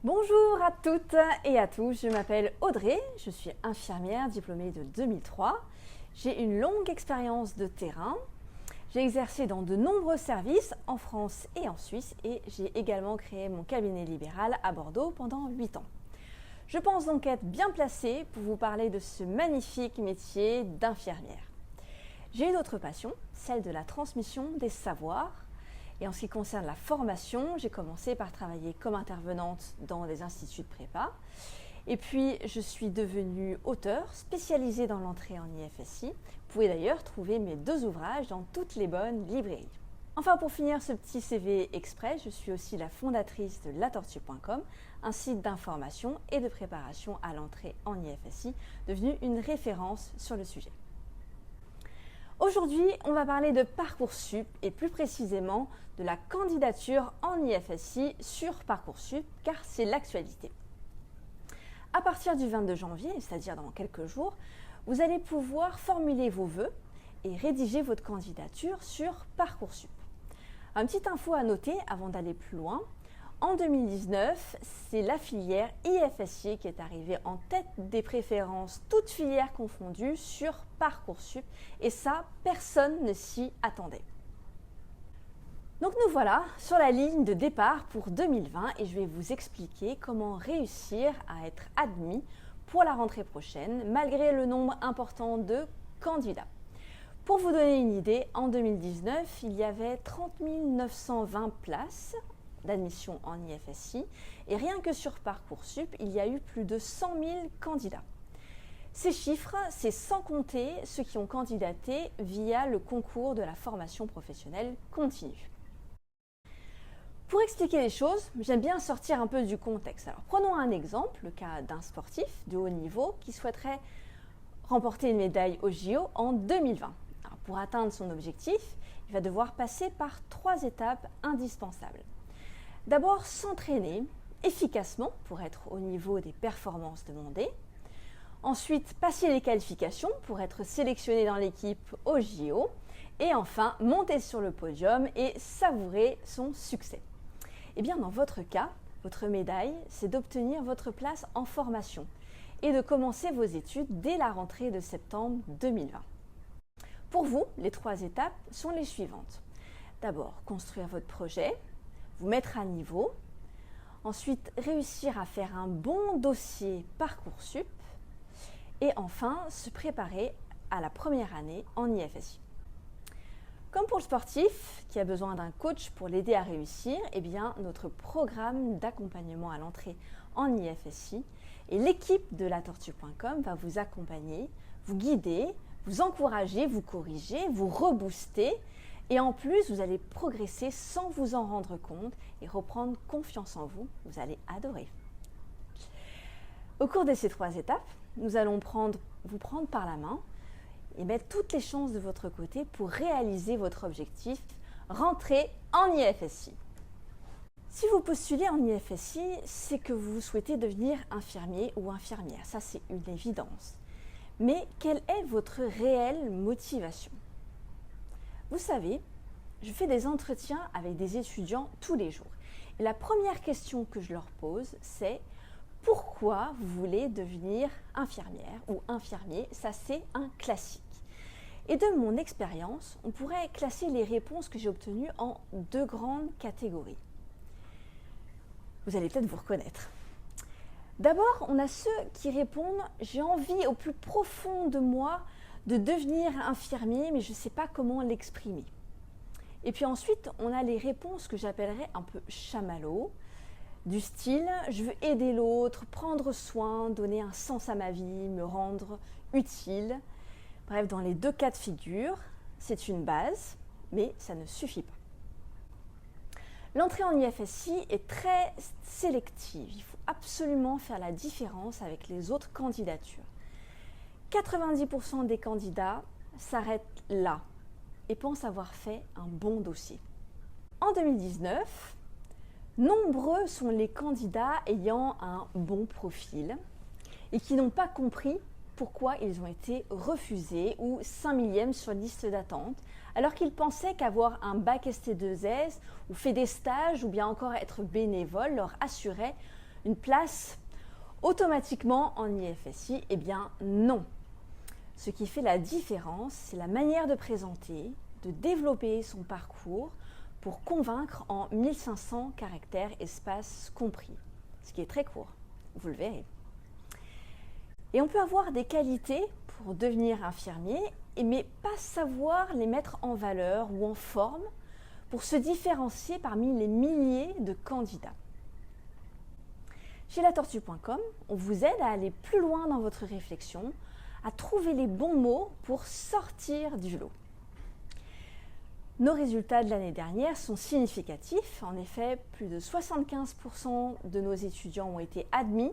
Bonjour à toutes et à tous, je m'appelle Audrey, je suis infirmière diplômée de 2003. J'ai une longue expérience de terrain. J'ai exercé dans de nombreux services en France et en Suisse et j'ai également créé mon cabinet libéral à Bordeaux pendant 8 ans. Je pense donc être bien placée pour vous parler de ce magnifique métier d'infirmière. J'ai une autre passion, celle de la transmission des savoirs. Et en ce qui concerne la formation, j'ai commencé par travailler comme intervenante dans des instituts de prépa. Et puis, je suis devenue auteure spécialisée dans l'entrée en IFSI. Vous pouvez d'ailleurs trouver mes 2 ouvrages dans toutes les bonnes librairies. Enfin, pour finir ce petit CV express, je suis aussi la fondatrice de latortue.com, un site d'information et de préparation à l'entrée en IFSI, devenu une référence sur le sujet. Aujourd'hui, on va parler de Parcoursup et plus précisément de la candidature en IFSI sur Parcoursup car c'est l'actualité. À partir du 22 janvier, c'est-à-dire dans quelques jours, vous allez pouvoir formuler vos vœux et rédiger votre candidature sur Parcoursup. Une petite info à noter avant d'aller plus loin. En 2019, c'est la filière IFSI qui est arrivée en tête des préférences, toutes filières confondues, sur Parcoursup. Et ça, personne ne s'y attendait. Donc nous voilà sur la ligne de départ pour 2020 et je vais vous expliquer comment réussir à être admis pour la rentrée prochaine, malgré le nombre important de candidats. Pour vous donner une idée, en 2019, il y avait 30 920 places d'admission en IFSI et rien que sur Parcoursup, il y a eu plus de 100 000 candidats. Ces chiffres, c'est sans compter ceux qui ont candidaté via le concours de la formation professionnelle continue. Pour expliquer les choses, j'aime bien sortir un peu du contexte. Alors, prenons un exemple, le cas d'un sportif de haut niveau qui souhaiterait remporter une médaille au JO en 2020. Alors, pour atteindre son objectif, il va devoir passer par 3 étapes indispensables. D'abord, s'entraîner efficacement pour être au niveau des performances demandées. Ensuite, passer les qualifications pour être sélectionné dans l'équipe au JO. Et enfin, monter sur le podium et savourer son succès. Eh bien, dans votre cas, votre médaille, c'est d'obtenir votre place en formation et de commencer vos études dès la rentrée de septembre 2020. Pour vous, les 3 étapes sont les suivantes. D'abord, construire votre projet, vous mettre à niveau, ensuite réussir à faire un bon dossier Parcoursup et enfin se préparer à la première année en IFSI. Comme pour le sportif qui a besoin d'un coach pour l'aider à réussir, eh bien notre programme d'accompagnement à l'entrée en IFSI et l'équipe de latortue.com va vous accompagner, vous guider, vous encourager, vous corriger, vous rebooster. Et en plus, vous allez progresser sans vous en rendre compte et reprendre confiance en vous. Vous allez adorer. Au cours de ces 3 étapes, nous allons vous prendre par la main et mettre toutes les chances de votre côté pour réaliser votre objectif, rentrer en IFSI. Si vous postulez en IFSI, c'est que vous souhaitez devenir infirmier ou infirmière. Ça, c'est une évidence. Mais quelle est votre réelle motivation ? Vous savez, je fais des entretiens avec des étudiants tous les jours. Et la première question que je leur pose, c'est pourquoi vous voulez devenir infirmière ou infirmier ? Ça, c'est un classique. Et de mon expérience, on pourrait classer les réponses que j'ai obtenues en 2 grandes catégories. Vous allez peut-être vous reconnaître. D'abord, on a ceux qui répondent « J'ai envie au plus profond de moi de devenir infirmier, mais je ne sais pas comment l'exprimer. » Et puis ensuite, on a les réponses que j'appellerais un peu chamallow, du style « Je veux aider l'autre, prendre soin, donner un sens à ma vie, me rendre utile. » Bref, dans les 2 cas de figure, c'est une base, mais ça ne suffit pas. L'entrée en IFSI est très sélective. Il faut absolument faire la différence avec les autres candidatures. 90% des candidats s'arrêtent là et pensent avoir fait un bon dossier. En 2019, nombreux sont les candidats ayant un bon profil et qui n'ont pas compris pourquoi ils ont été refusés ou 5 millièmes sur liste d'attente, alors qu'ils pensaient qu'avoir un bac ST2S ou fait des stages ou bien encore être bénévole leur assurait une place automatiquement en IFSI? Eh bien non. Ce qui fait la différence, c'est la manière de présenter, de développer son parcours pour convaincre en 1500 caractères, espaces compris, ce qui est très court, vous le verrez. Et on peut avoir des qualités pour devenir infirmier, mais pas savoir les mettre en valeur ou en forme pour se différencier parmi les milliers de candidats. Chez latortue.com, on vous aide à aller plus loin dans votre réflexion, à trouver les bons mots pour sortir du lot. Nos résultats de l'année dernière sont significatifs. En effet, plus de 75% de nos étudiants ont été admis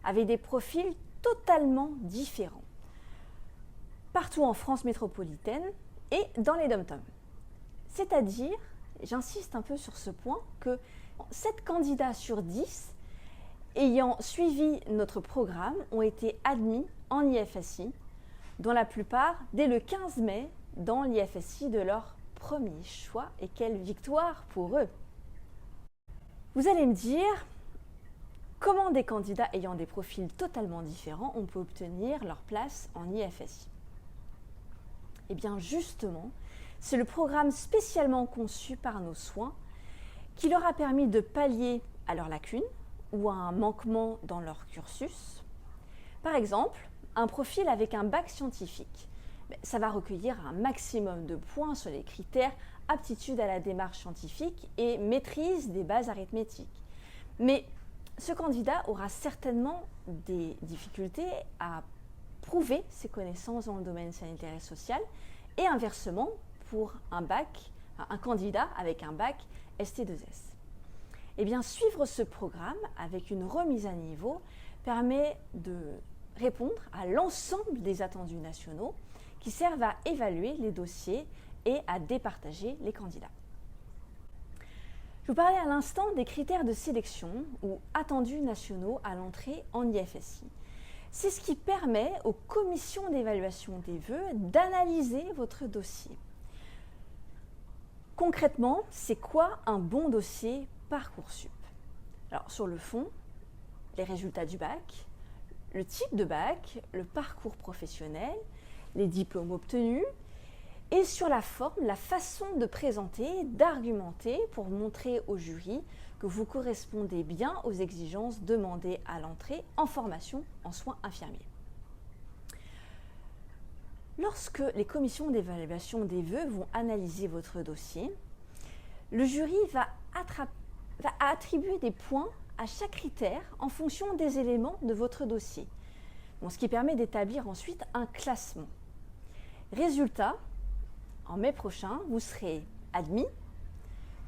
avec des profils totalement différents, partout en France métropolitaine et dans les dom-toms. C'est-à-dire, j'insiste un peu sur ce point, que 7 candidats sur 10 ayant suivi notre programme ont été admis en IFSI, dont la plupart dès le 15 mai dans l'IFSI de leur premier choix. Et quelle victoire pour eux! Vous allez me dire, comment des candidats ayant des profils totalement différents on peut obtenir leur place en IFSI? Eh bien justement, c'est le programme spécialement conçu par nos soins qui leur a permis de pallier à leurs lacunes ou à un manquement dans leur cursus. Par exemple, un profil avec un bac scientifique, ça va recueillir un maximum de points sur les critères aptitude à la démarche scientifique et maîtrise des bases arithmétiques. Mais ce candidat aura certainement des difficultés à prouver ses connaissances dans le domaine sanitaire et social, et inversement pour un candidat avec un bac ST2S. Eh bien, suivre ce programme avec une remise à niveau permet de répondre à l'ensemble des attendus nationaux qui servent à évaluer les dossiers et à départager les candidats. Je vous parlais à l'instant des critères de sélection ou attendus nationaux à l'entrée en IFSI. C'est ce qui permet aux commissions d'évaluation des vœux d'analyser votre dossier. Concrètement, c'est quoi un bon dossier Parcoursup? Alors, sur le fond, les résultats du bac, le type de bac, le parcours professionnel, les diplômes obtenus, et sur la forme, la façon de présenter, d'argumenter pour montrer au jury que vous correspondez bien aux exigences demandées à l'entrée en formation en soins infirmiers. Lorsque les commissions d'évaluation des vœux vont analyser votre dossier, le jury va attribuer des points à chaque critère en fonction des éléments de votre dossier, ce qui permet d'établir ensuite un classement. Résultat, en mai prochain, vous serez admis,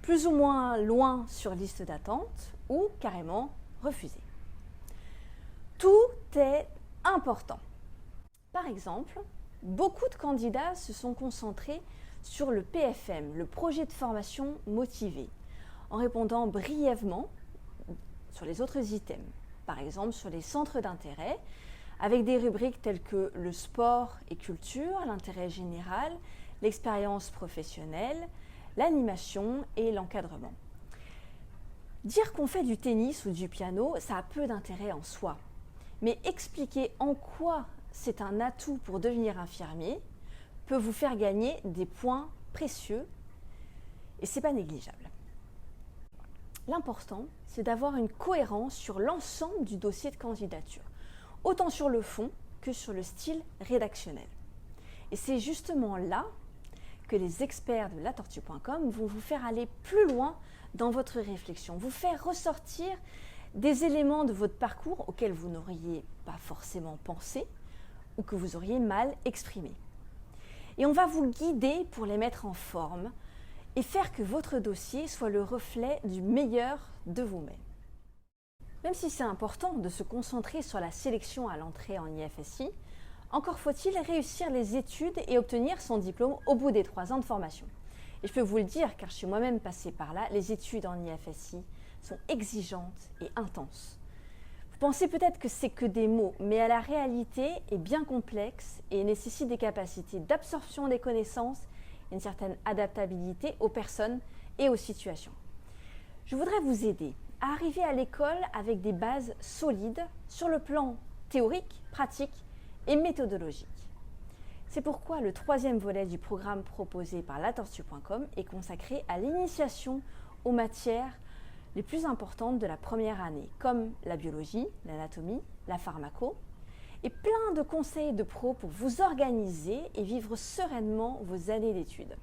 plus ou moins loin sur liste d'attente ou carrément refusé. Tout est important. Par exemple, beaucoup de candidats se sont concentrés sur le PFM, le projet de formation motivé, en répondant brièvement sur les autres items, par exemple sur les centres d'intérêt, avec des rubriques telles que le sport et culture, l'intérêt général, l'expérience professionnelle, l'animation et l'encadrement. Dire qu'on fait du tennis ou du piano, ça a peu d'intérêt en soi. Mais expliquer en quoi c'est un atout pour devenir infirmier peut vous faire gagner des points précieux et c'est pas négligeable. L'important, c'est d'avoir une cohérence sur l'ensemble du dossier de candidature, autant sur le fond que sur le style rédactionnel. Et c'est justement là que les experts de latortue.com vont vous faire aller plus loin dans votre réflexion, vous faire ressortir des éléments de votre parcours auxquels vous n'auriez pas forcément pensé ou que vous auriez mal exprimés. Et on va vous guider pour les mettre en forme et faire que votre dossier soit le reflet du meilleur de vous-même. Même si c'est important de se concentrer sur la sélection à l'entrée en IFSI, encore faut-il réussir les études et obtenir son diplôme au bout des 3 ans de formation. Et je peux vous le dire, car je suis moi-même passée par là, les études en IFSI sont exigeantes et intenses. Vous pensez peut-être que c'est que des mots, mais la réalité est bien complexe et nécessite des capacités d'absorption des connaissances et une certaine adaptabilité aux personnes et aux situations. Je voudrais vous aider à arriver à l'école avec des bases solides sur le plan théorique, pratique et méthodologique. C'est pourquoi le troisième volet du programme proposé par latortue.com est consacré à l'initiation aux matières les plus importantes de la première année, comme la biologie, l'anatomie, la pharmaco, et plein de conseils de pros pour vous organiser et vivre sereinement vos années d'études.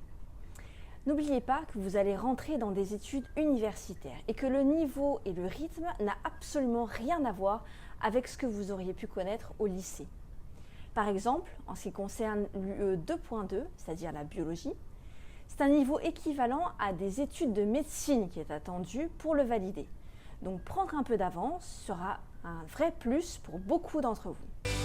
N'oubliez pas que vous allez rentrer dans des études universitaires et que le niveau et le rythme n'a absolument rien à voir avec ce que vous auriez pu connaître au lycée. Par exemple, en ce qui concerne l'UE 2.2, c'est-à-dire la biologie, c'est un niveau équivalent à des études de médecine qui est attendu pour le valider. Donc prendre un peu d'avance sera un vrai plus pour beaucoup d'entre vous.